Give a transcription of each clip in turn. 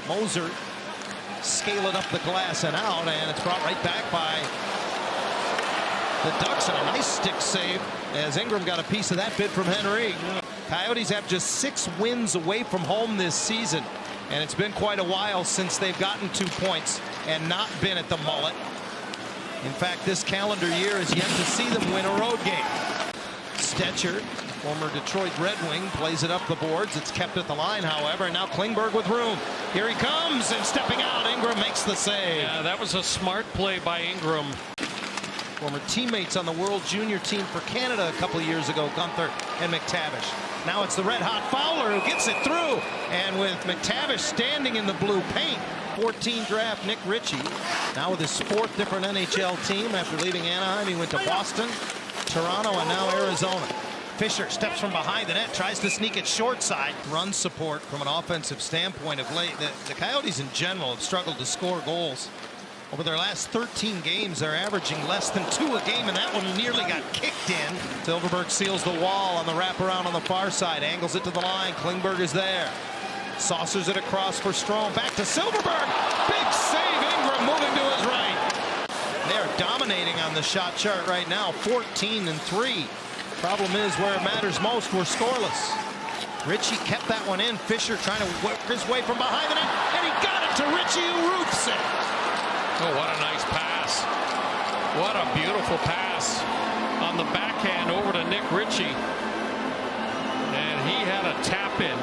Moser scale it up the glass and out, and it's brought right back by the Ducks, and a nice stick save as Ingram got a piece of that bid from Henry. Coyotes have just 6 wins away from home this season, and it's been quite a while since they've gotten 2 points and not been at the Mullet. In fact, this calendar year is yet to see them win a road game. Stetcher, former Detroit Red Wing, plays it up the boards. It's kept at the line, however. Now Klingberg with room. Here he comes, and stepping out, Ingram makes the save. Yeah, that was a smart play by Ingram. Former teammates on the World Junior team for Canada a couple of years ago, Gunther and McTavish. Now it's the red-hot Fowler who gets it through, and with McTavish standing in the blue paint. 14 draft Nick Ritchie, now with his 4th different NHL team after leaving Anaheim. He went to Boston, Toronto, and now Arizona. Fisher steps from behind the net, tries to sneak it short side. Run support from an offensive standpoint of late. The Coyotes in general have struggled to score goals. Over their last 13 games, they're averaging less than 2 a game, and that one nearly got kicked in. Silfverberg seals the wall on the wraparound on the far side, angles it to the line. Klingberg is there. Saucers it across for Strome. Back to Silfverberg. Big save. Ingram moving to his right. They are dominating on the shot chart right now. 14-3. Problem is, where it matters most, we're scoreless. Ritchie kept that one in. Fisher trying to work his way from behind the net, and he got it to Ritchie, who roofs it. Oh, what a nice pass. What a beautiful pass on the backhand over to Nick Ritchie. And he had a tap in.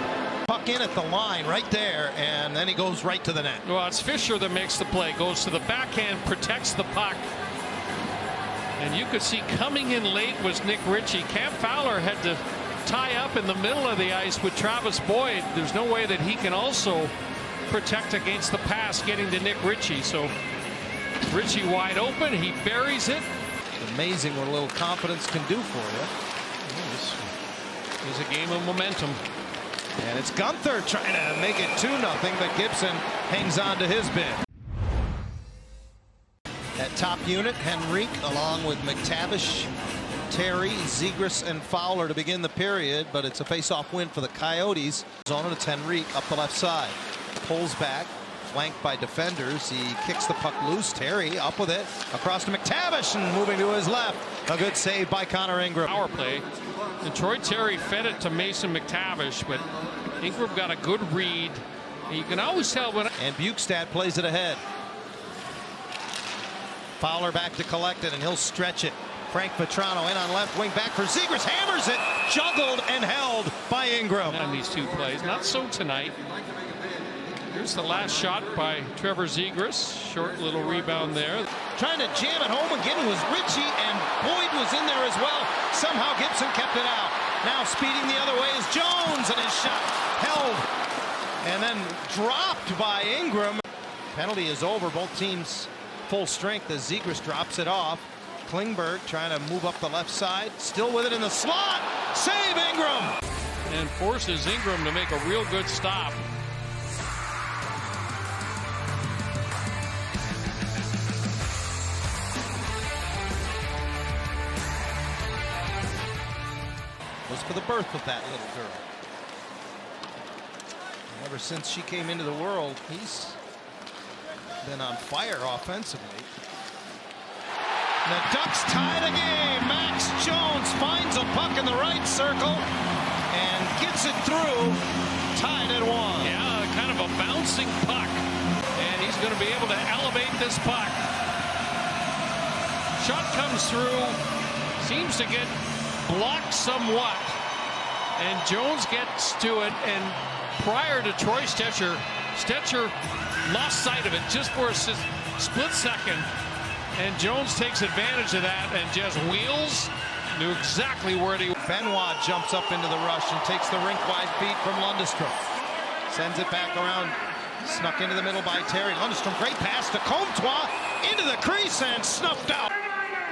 Puck in at the line right there, and then he goes right to the net. Well, it's Fisher that makes the play. Goes to the backhand, protects the puck. And you could see coming in late was Nick Ritchie. Cam Fowler had to tie up in the middle of the ice with Travis Boyd. There's no way that he can also protect against the pass getting to Nick Ritchie. So Ritchie wide open, he buries it. It's amazing what a little confidence can do for you. It's a game of momentum. And it's Gunther trying to make it 2-0, but Gibson hangs on to his bid. That top unit, Henrique, along with McTavish, Terry, Zegras, and Fowler to begin the period, but it's a face-off win for the Coyotes. Zone it, it's Henrique up the left side. Pulls back, flanked by defenders. He kicks the puck loose. Terry up with it, across to McTavish, and moving to his left. A good save by Connor Ingram. Power play. And Troy Terry fed it to Mason McTavish, but Ingram got a good read. And you can always tell when. And Bukestad plays it ahead. Fowler back to collect it, and he'll stretch it. Frank Petrano in on left wing, back for Zegras, hammers it, juggled and held by Ingram. On these 2 plays, not so tonight. Here's the last shot by Trevor Zegras. Short little rebound there. Trying to jam it home again was Ritchie, and Boyd was in there as well. Somehow Gibson kept it out. Now speeding the other way is Jones, and his shot held and then dropped by Ingram. Penalty is over. Both teams full strength as Zegras drops it off. Klingberg trying to move up the left side, still with it in the slot. Save Ingram! And forces Ingram to make a real good stop. Was for the birth of that little girl. And ever since she came into the world, he's been on fire offensively. The Ducks tie the game. Max Jones finds a puck in the right circle and gets it through. Tied at 1. Yeah, kind of a bouncing puck. And he's going to be able to elevate this puck. Shot comes through. Seems to get blocked somewhat. And Jones gets to it. And prior to Troy Stetcher lost sight of it just for a split second. And Jones takes advantage of that and just wheels. Knew exactly where he. Benoit jumps up into the rush and takes the rink-wide feed from Lundestrom. Sends it back around. Snuck into the middle by Terry. Lundestrom, great pass to Comtois. Into the crease and snuffed out.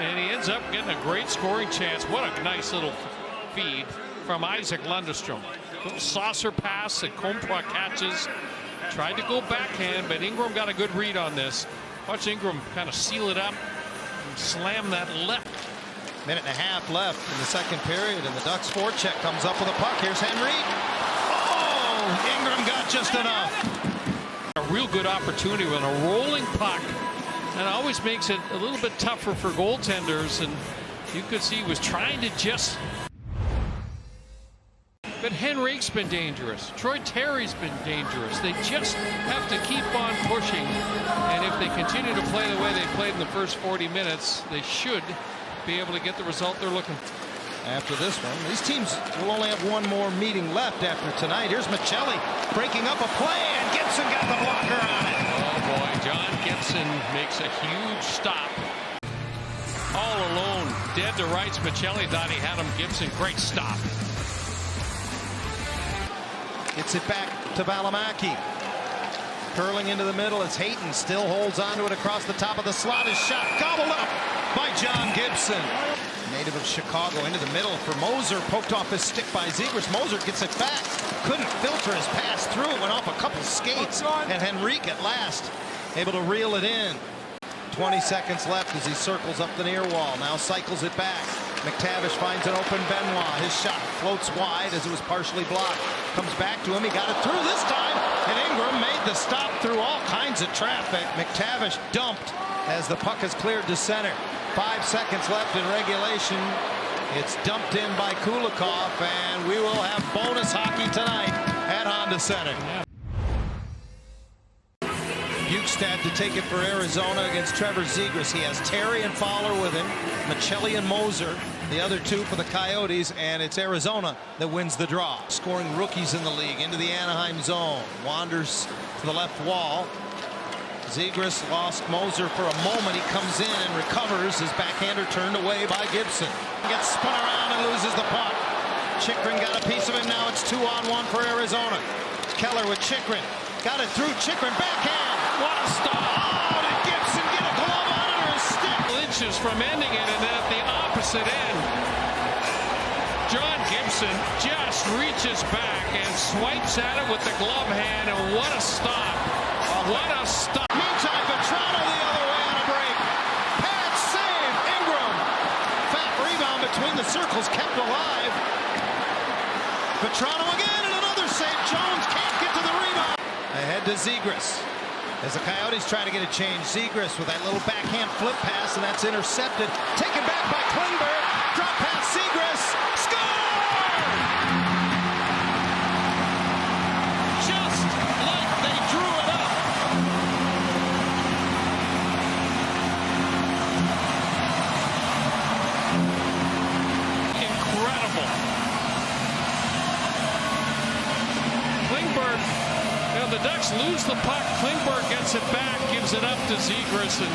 And he ends up getting a great scoring chance. What a nice little feed from Isaac Lundestrom. Little saucer pass that Comtois catches. Tried to go backhand, but Ingram got a good read on this. Watch Ingram kind of seal it up and slam that left. Minute and a half left in the second period, and the Ducks forecheck comes up with a puck. Here's Henry. Oh, Ingram got just enough. A real good opportunity with a rolling puck. And it always makes it a little bit tougher for goaltenders. And you could see he was trying to just... But Henrique's been dangerous. Troy Terry's been dangerous. They just have to keep on pushing. And if they continue to play the way they played in the first 40 minutes, they should be able to get the result they're looking for. After this one, these teams will only have one more meeting left after tonight. Here's Maccelli breaking up a play, and Gibson got the blocker on it. Oh boy, John Gibson makes a huge stop. All alone, dead to rights. Maccelli thought he had him. Gibson, great stop. Gets it back to Valimaki. Curling into the middle as Hayton still holds onto it across the top of the slot. His shot gobbled up by John Gibson. Native of Chicago into the middle for Moser. Poked off his stick by Zegras. Moser gets it back. Couldn't filter his pass through. It went off a couple skates. And Henrique at last able to reel it in. 20 seconds left as he circles up the near wall. Now cycles it back. McTavish finds an open Benoit. His shot floats wide as it was partially blocked. Comes back to him. He got it through this time. And Ingram made the stop through all kinds of traffic. McTavish dumped as the puck is cleared to center. 5 seconds left in regulation. It's dumped in by Kulikov, and we will have bonus hockey tonight at Honda Center. Bukestad to take it for Arizona against Trevor Zegras. He has Terry and Fowler with him, Maccelli and Moser, the other two for the Coyotes, and it's Arizona that wins the draw. Scoring rookies in the league into the Anaheim zone. Wanders to the left wall. Zegras lost Moser for a moment. He comes in and recovers. His backhander turned away by Gibson. Gets spun around and loses the puck. Chychrun got a piece of him. Now it's 2-on-1 for Arizona. Keller with Chychrun. Got it through. Chychrun backhand. What a stop. Oh, did Gibson get a glove on it or a stick? Inches from ending it, and then at the opposite end, John Gibson just reaches back and swipes at it with the glove hand, and what a stop. What a stop. Meantime, Vatrano the other way on a break. Pad save. Ingram. Fat rebound between the circles kept alive. Vatrano again and another save. Jones can't get to the rebound. Ahead to Zegras. As the Coyotes try to get a change. Zegras with that little backhand flip pass, and that's intercepted. Taken back by Klingberg. Drop pass Zegras. Score! Just like they drew it up. Incredible. Klingberg, the Ducks lose the puck. Klingberg gets it back, gives it up to Zegras, and